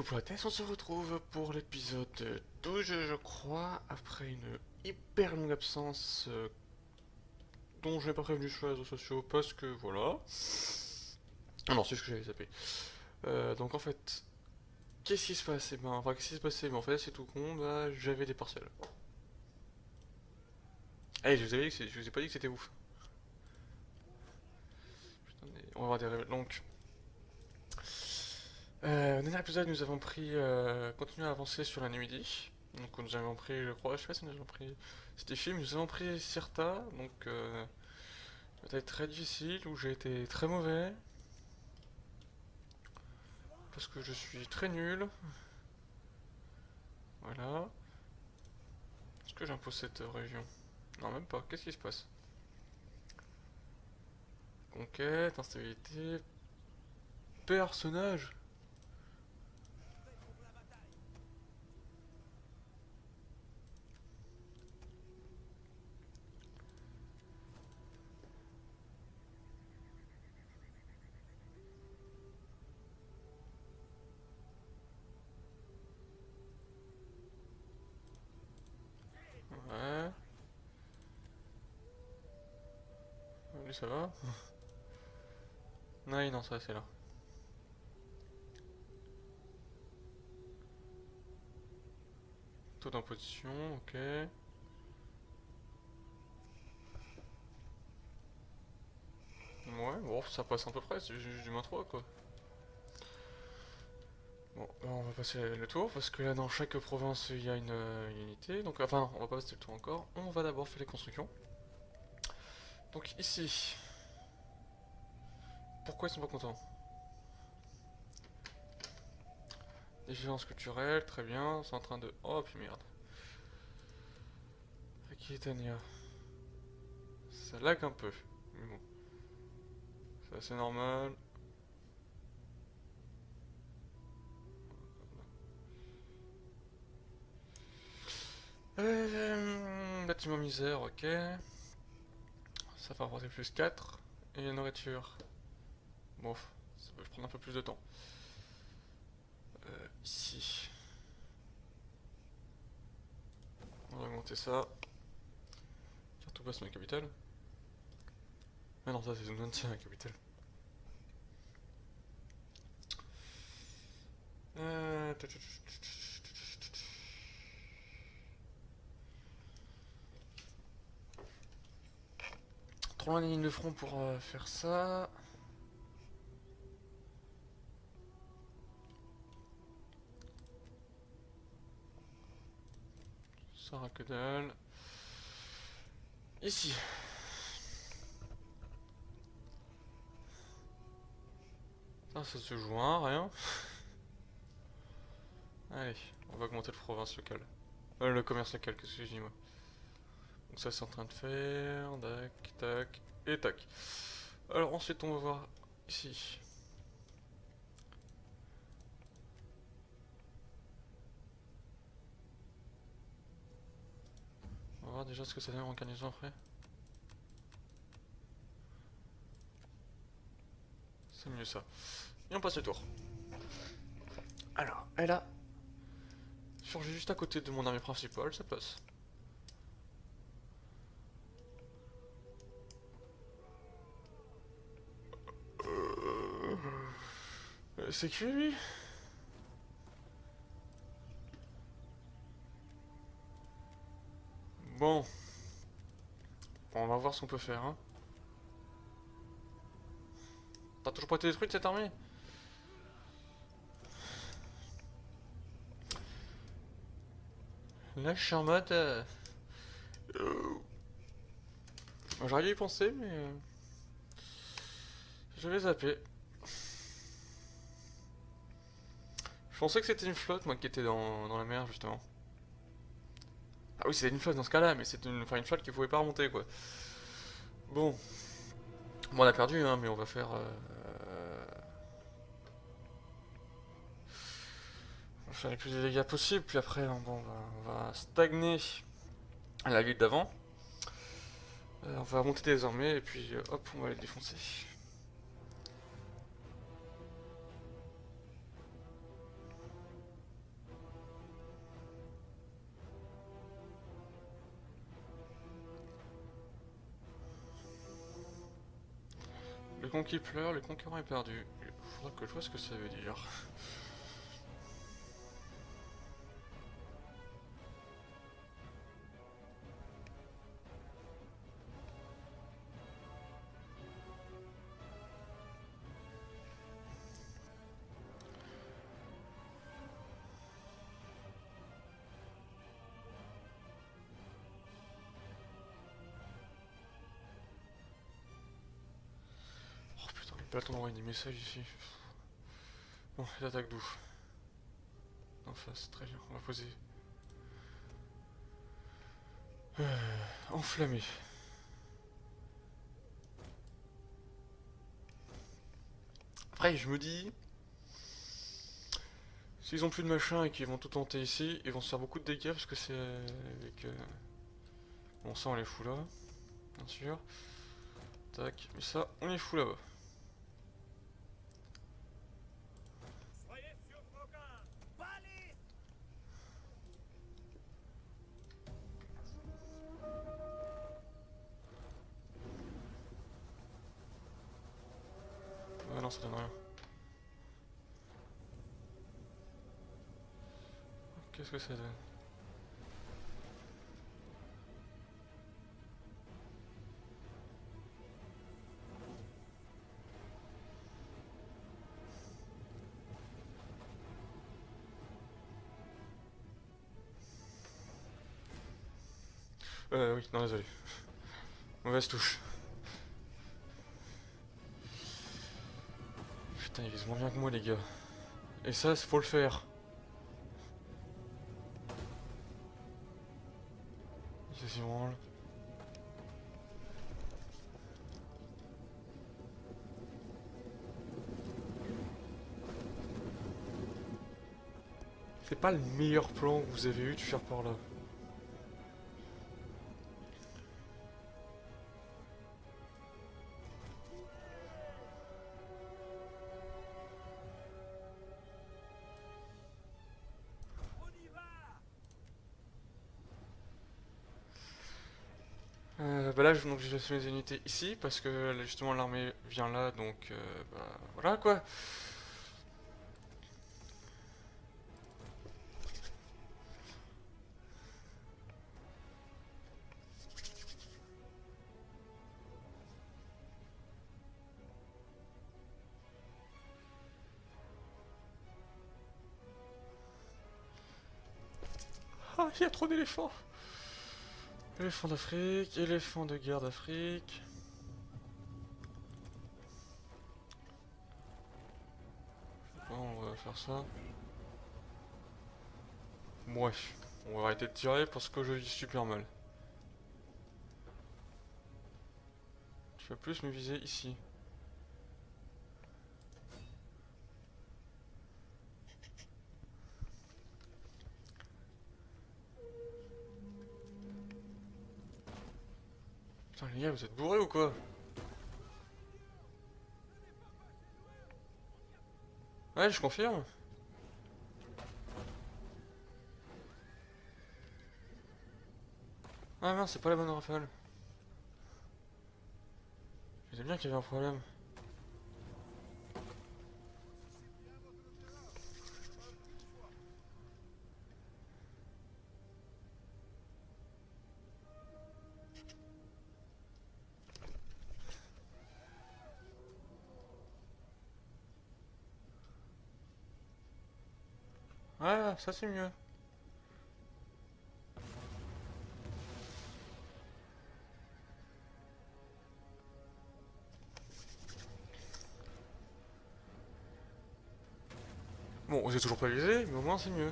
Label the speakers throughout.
Speaker 1: coucou la tête, on se retrouve pour l'épisode 12 je crois, après une hyper longue absence dont je n'ai pas prévenu sur les réseaux sociaux parce que voilà. Ah non, c'est ce que j'avais zappé. Donc en fait, qu'est-ce qui se passe? Qu'est-ce qui se passait? En fait, c'est tout con, bah, j'avais des partiels. Eh, je vous ai pas dit que c'était ouf. Putain, on va voir des révélations. Donc, au dernier épisode, nous avons continué à avancer sur la Numidie. Donc, nous avons pris, je crois, je sais pas si nous avons pris. C'était film, nous avons pris Cirta, donc ça a été très difficile, où j'ai été très mauvais, parce que je suis très nul. Voilà. Est-ce que j'impose cette région? Non, même pas. Qu'est-ce qui se passe? Conquête, instabilité, personnage. Ouais. Lui, ça va? Non, non, ça, c'est là. Taux d'imposition, ok. Ouais, bon, ça passe à peu près, c'est juste du moins 3 quoi. Bon, là, on va passer le tour parce que là dans chaque province il y a une unité. Donc enfin, on va pas passer le tour encore. On va d'abord faire les constructions. Donc ici, pourquoi ils sont pas contents? Différences culturelles, très bien. C'est en train de. Oh puis merde. Aquitania. Ça lag un peu. Mais bon, c'est assez normal. Bâtiment misère, ok. Ça va apporter plus 4. Et la nourriture. Bon, ça peut prendre un peu plus de temps. Ici. On va augmenter ça. Faire tout bas sur la capitale. Ah non, ça c'est une ancienne capitale. Euh... Trop loin des lignes de front pour faire ça. Ça aura que dalle. Ici. Ça se joue à rien. Allez, on va augmenter le province locale. Le commerce local, qu'est-ce que je dis moi? Donc ça c'est en train de faire. Tac, tac, et tac. Alors ensuite on va voir ici. On va voir déjà ce que ça donne en garnison après. C'est mieux ça. Et on passe le tour. Alors, elle a surgi juste à côté de mon armée principale, ça passe. C'est qui lui? Bon. On va voir ce qu'on peut faire, hein. T'as toujours pas été détruite cette armée? Là, je suis en mode. J'aurais dû y penser, mais. Je vais zapper. Je pensais que c'était une flotte, moi, qui était dans la mer, justement. Ah oui, c'était une flotte dans ce cas-là, mais c'est une flotte qui pouvait pas remonter, quoi. Bon. Bon, on a perdu, hein, mais on va faire. On va faire les plus de dégâts possible, puis après, bon, on va stagner à la ville d'avant. On va monter désormais, et puis hop, on va les défoncer. con qui pleure, le conquérant est perdu. Il faudra que je vois ce que ça veut dire. Oh putain, il pas le temps d'envoyer des messages ici. Bon, l'attaque d'où? En face, très bien, on va poser. Enflammé. Après, je me dis, s'ils ont plus de machin et qu'ils vont tout tenter ici, ils vont se faire beaucoup de dégâts parce que c'est avec. Bon, ça on les fout là, bien sûr. Tac, mais ça on les fout là-bas. Ah non, ça donne rien. Qu'est-ce que ça donne? Oui, non, désolé. Mauvaise touche. Putain, ils visent moins bien que moi, les gars. Et ça, faut le faire. C'est si branle. C'est pas le meilleur plan que vous avez eu de faire par là. Bah là, donc, je laisse mes unités ici parce que justement l'armée vient là, donc bah voilà quoi. Ah, il y a trop d'éléphants. Éléphant d'Afrique, éléphant de guerre d'Afrique. Bon, on va faire ça. Bref, on va arrêter de tirer parce que je vis super mal. Tu vas plus me viser ici. Putain les gars, vous êtes bourrés ou quoi? Ouais, je confirme. Ah mince, c'est pas la bonne rafale. Je sais bien qu'il y avait un problème. Ouais, ça c'est mieux. Bon, j'ai toujours pas visé, mais au moins c'est mieux.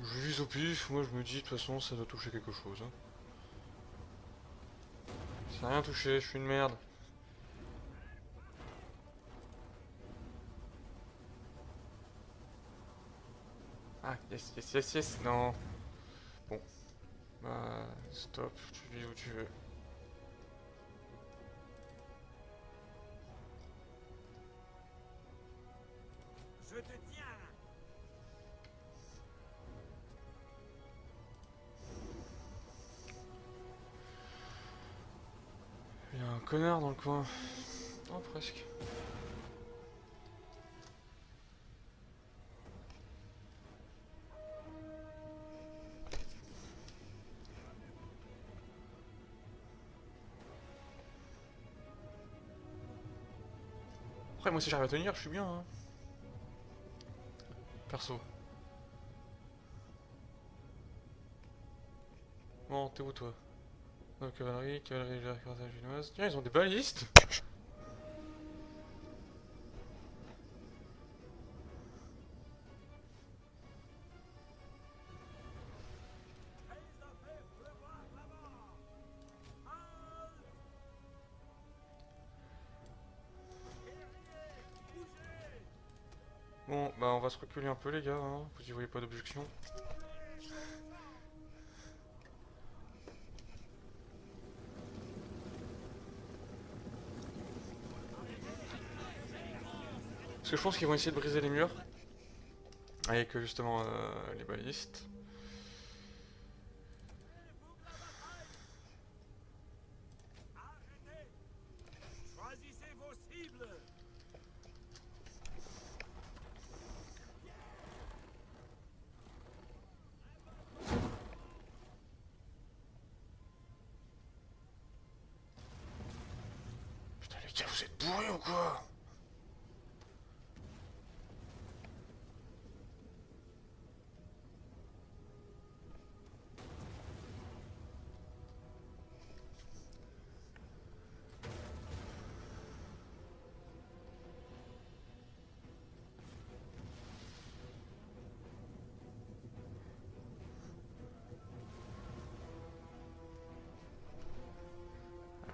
Speaker 1: Je vise au pif, moi je me dis de toute façon ça doit toucher quelque chose. Hein. Ça n'a rien touché, je suis une merde. Ah, yes, yes, yes, yes, non. Bon, bah, stop, tu vis où tu veux. connard dans le coin. Oh, presque. Après, moi si j'arrive à tenir, je suis bien, hein. Perso. Bon, t'es où toi? Donc, cavalerie, de la Carthage génoise. Tiens, ils ont des balistes! Bon, bah on va se reculer un peu les gars, hein. Vous y voyez pas d'objection. Parce que je pense qu'ils vont essayer de briser les murs. Avec justement les balistes. Putain les gars, vous êtes bourrés ou quoi?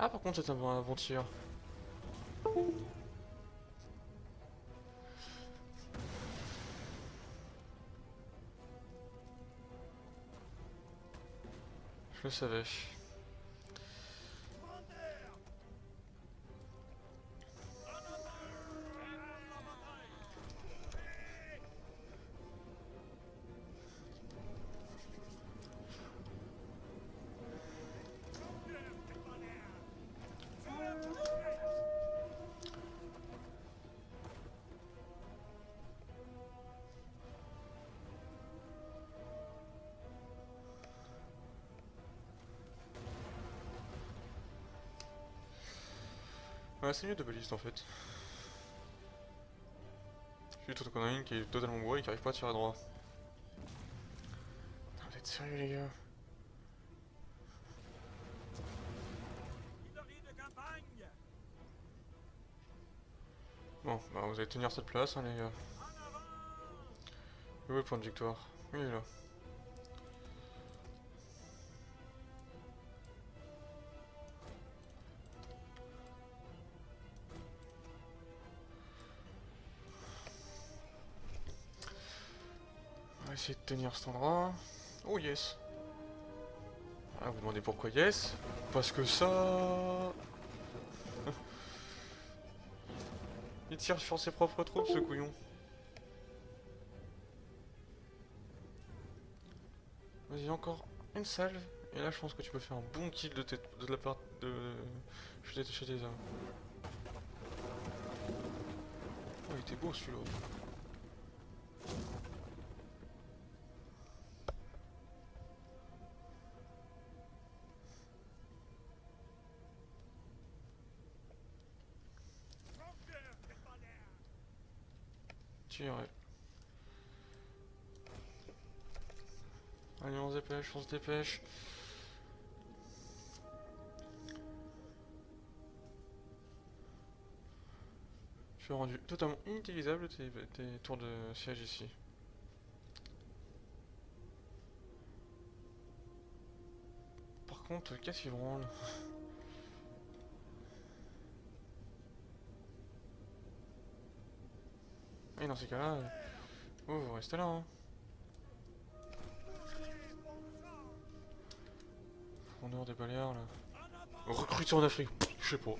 Speaker 1: Ah par contre c'est un bon tir. Je le savais. Ouais c'est mieux de baliste en fait. Juste qu'on a une qui est totalement bourrée et qui arrive pas à tirer droit. Putain, vous êtes sérieux les gars? Bon, bah vous allez tenir cette place hein les gars. Où est le point de victoire? Oui il est là. On va essayer de tenir cet endroit. Oh yes. Ah vous demandez pourquoi yes? Parce que ça... Il tire sur ses propres troupes ce couillon. Vas-y encore une salve. Et là je pense que tu peux faire un bon kill de la part de... chez tes hommes. Oh il était beau celui-là. Tire. Allez on se dépêche, on se dépêche. Je suis rendu totalement inutilisable tes tours de siège ici. Par contre, qu'est-ce qu'ils branlent? Et dans ces cas-là, vous restez là. Hein. En dehors des Baléares là. Recruter en Afrique, je sais pas.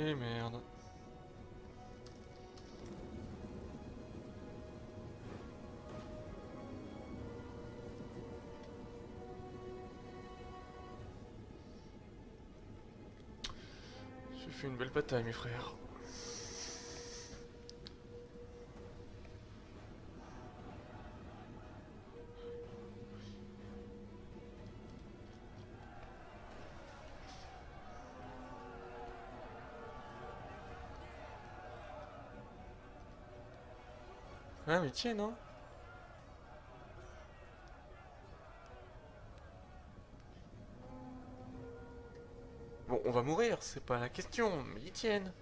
Speaker 1: Eh merde. J'ai fait une belle bataille, mes frères. Ah, mais tiens, non? Bon, on va mourir, c'est pas la question, mais ils tiennent.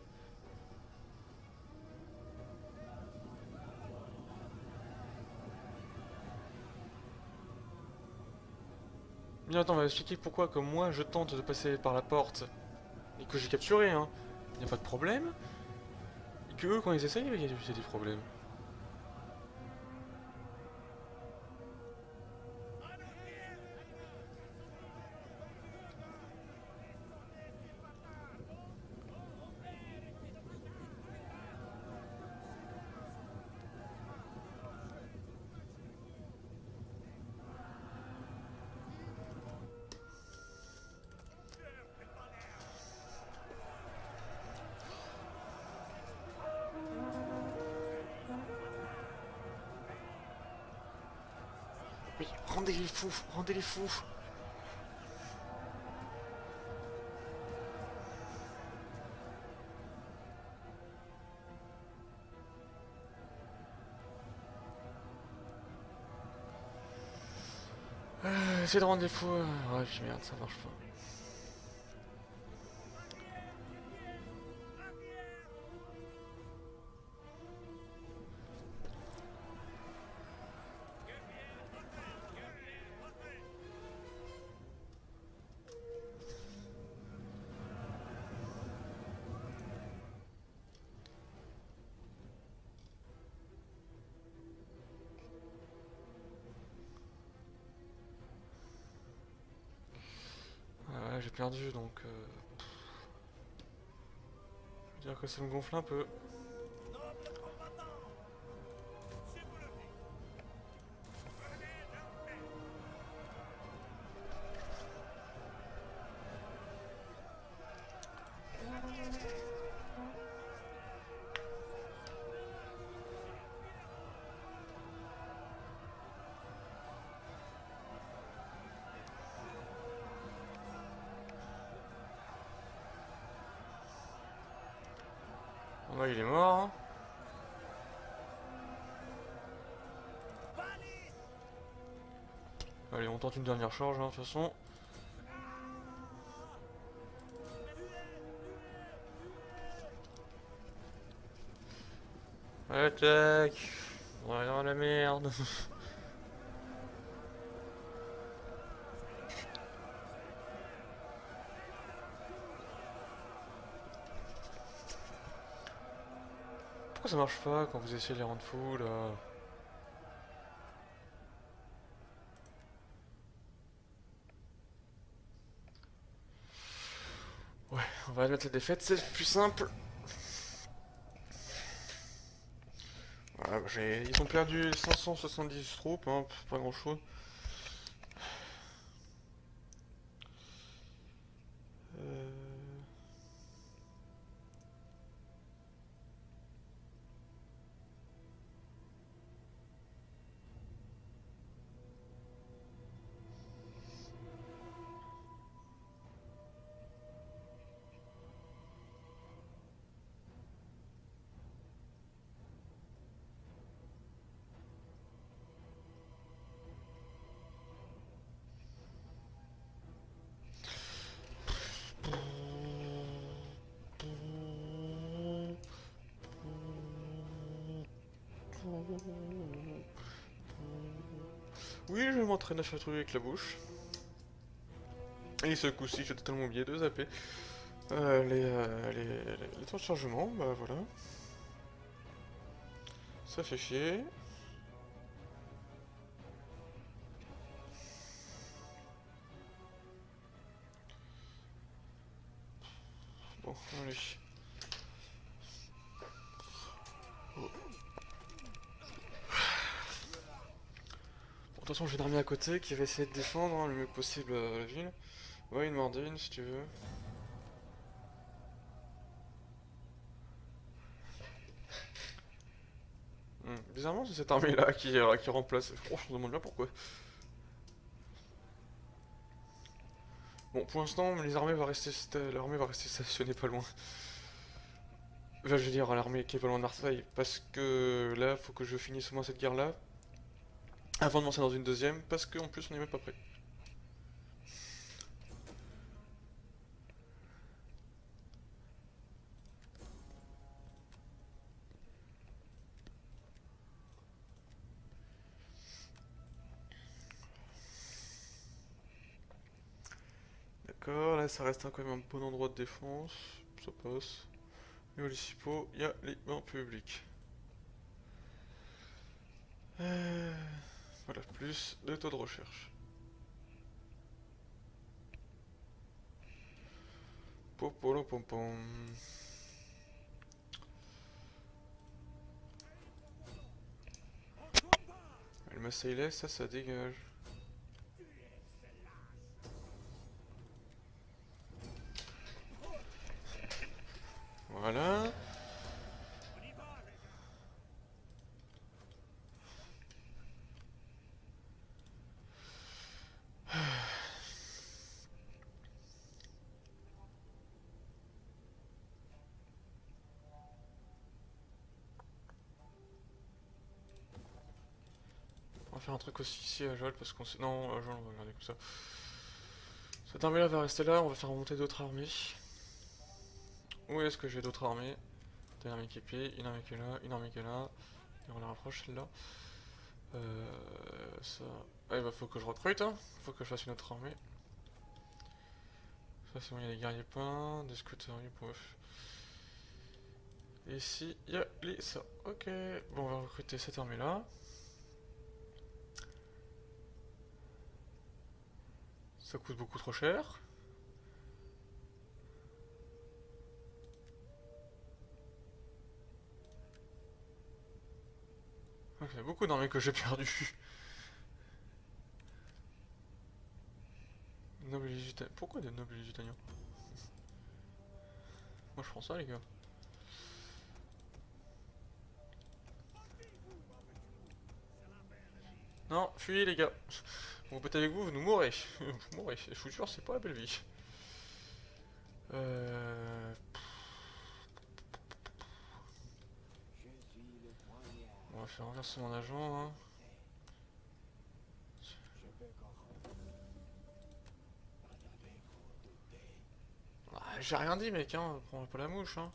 Speaker 1: Bien, attends, on va expliquer pourquoi, comme moi, je tente de passer par la porte et que j'ai capturé, hein. Y a pas de problème. Et que eux, quand ils essayent, il y a des problèmes. Mais rendez les fous, rendez les fous. Essayez de rendre les fous. Ouais, puis merde, ça marche pas. Ouais, j'ai perdu donc. Je veux dire que ça me gonfle un peu. Bon, bah, il est mort. Hein. Allez, on tente une dernière charge, hein, de toute façon. Attaque. On est dans la merde. Pourquoi ça marche pas quand vous essayez de les rendre fous là? Ouais, on va admettre la défaite, c'est plus simple. Voilà, bah, ils ont perdu 570 troupes, hein, pas grand chose. Euh... Oui, je m'entraîne à faire truc avec la bouche. Et ce coup-ci, j'ai totalement oublié de zapper les temps de chargement, bah voilà. Ça fait chier. Bon, allez. Attention, j'ai une armée à côté qui va essayer de défendre le mieux possible la ville. Ouais, une Mordine si tu veux. Bizarrement, c'est cette armée-là qui remplace. Oh, je me demande bien pourquoi. Bon, pour l'instant, l'armée va rester stationnée pas loin. Enfin, je veux dire, l'armée qui est pas loin de Marseille. Parce que là, faut que je finisse au moins cette guerre-là. Avant de lancer dans une deuxième. Parce qu'en plus, on est même pas prêt. D'accord, là, ça reste quand même un bon endroit de défense. Ça passe. Et au Licipo, il y a les bains publics. Voilà, plus de taux de recherche. Popolo pom pom. Le Massaïlais, ça dégage. Voilà. On va faire un truc aussi ici à Jol parce qu'on sait. Non, à Jol, on va regarder comme ça. Cette armée-là va rester là, on va faire remonter d'autres armées. Où est-ce que j'ai d'autres armées? Une armée qui est pied, une armée qui est là, une armée qui est là. Et on la rapproche celle-là. Ça. Ah, bah faut que je recrute, hein. Faut que je fasse une autre armée. Ça, c'est bon, il y a des guerriers peints, des scooters, bref. Et ici, il y a les ça. Ok. Bon, on va recruter cette armée-là. Ça coûte beaucoup trop cher. Il y a beaucoup d'armées que j'ai perdues. Nobles Lusitaniens. Pourquoi des nobles Lusitaniens? Moi je prends ça les gars. Non, fuyez les gars. On peut être avec vous, vous nous mourrez. Vous mourrez. Je vous jure, c'est pas la belle vie. On va faire renversement d'agent. Hein. Ah, j'ai rien dit mec, hein. Prends pas la mouche. Hein.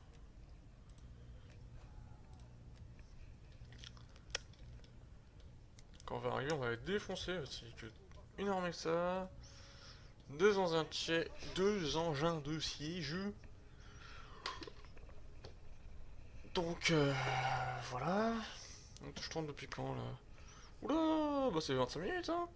Speaker 1: Quand on va arriver, on va être défoncé aussi. Une armée que ça. Deux engins de siège. Donc voilà. Je tourne depuis quand là? Oula, bah c'est 25 minutes hein.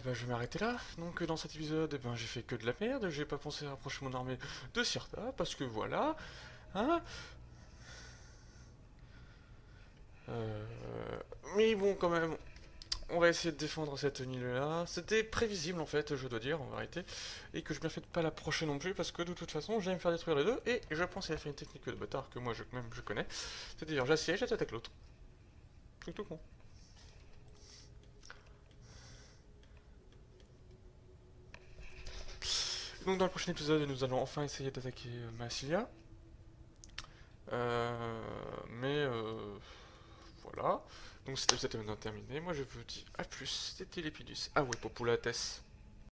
Speaker 1: Bah, je vais m'arrêter là. Donc dans cet épisode, eh ben, j'ai fait que de la merde. J'ai pas pensé à rapprocher mon armée de Cirta parce que voilà. Hein. Mais bon, quand même, on va essayer de défendre cette île-là. C'était prévisible en fait, je dois dire, en vérité. Et que je ne fais pas la prochaine non plus parce que de toute façon, j'allais me faire détruire les deux. Et je pense à faire une technique de bâtard que moi même je connais. C'est-à-dire, j'assiège et j'attaque l'autre. C'est tout con. Donc dans le prochain épisode, nous allons enfin essayer d'attaquer Massilia. Voilà. Donc cet épisode est maintenant terminé. Moi je vous dis à plus. C'était Lépidus. Ah ouais, Populates.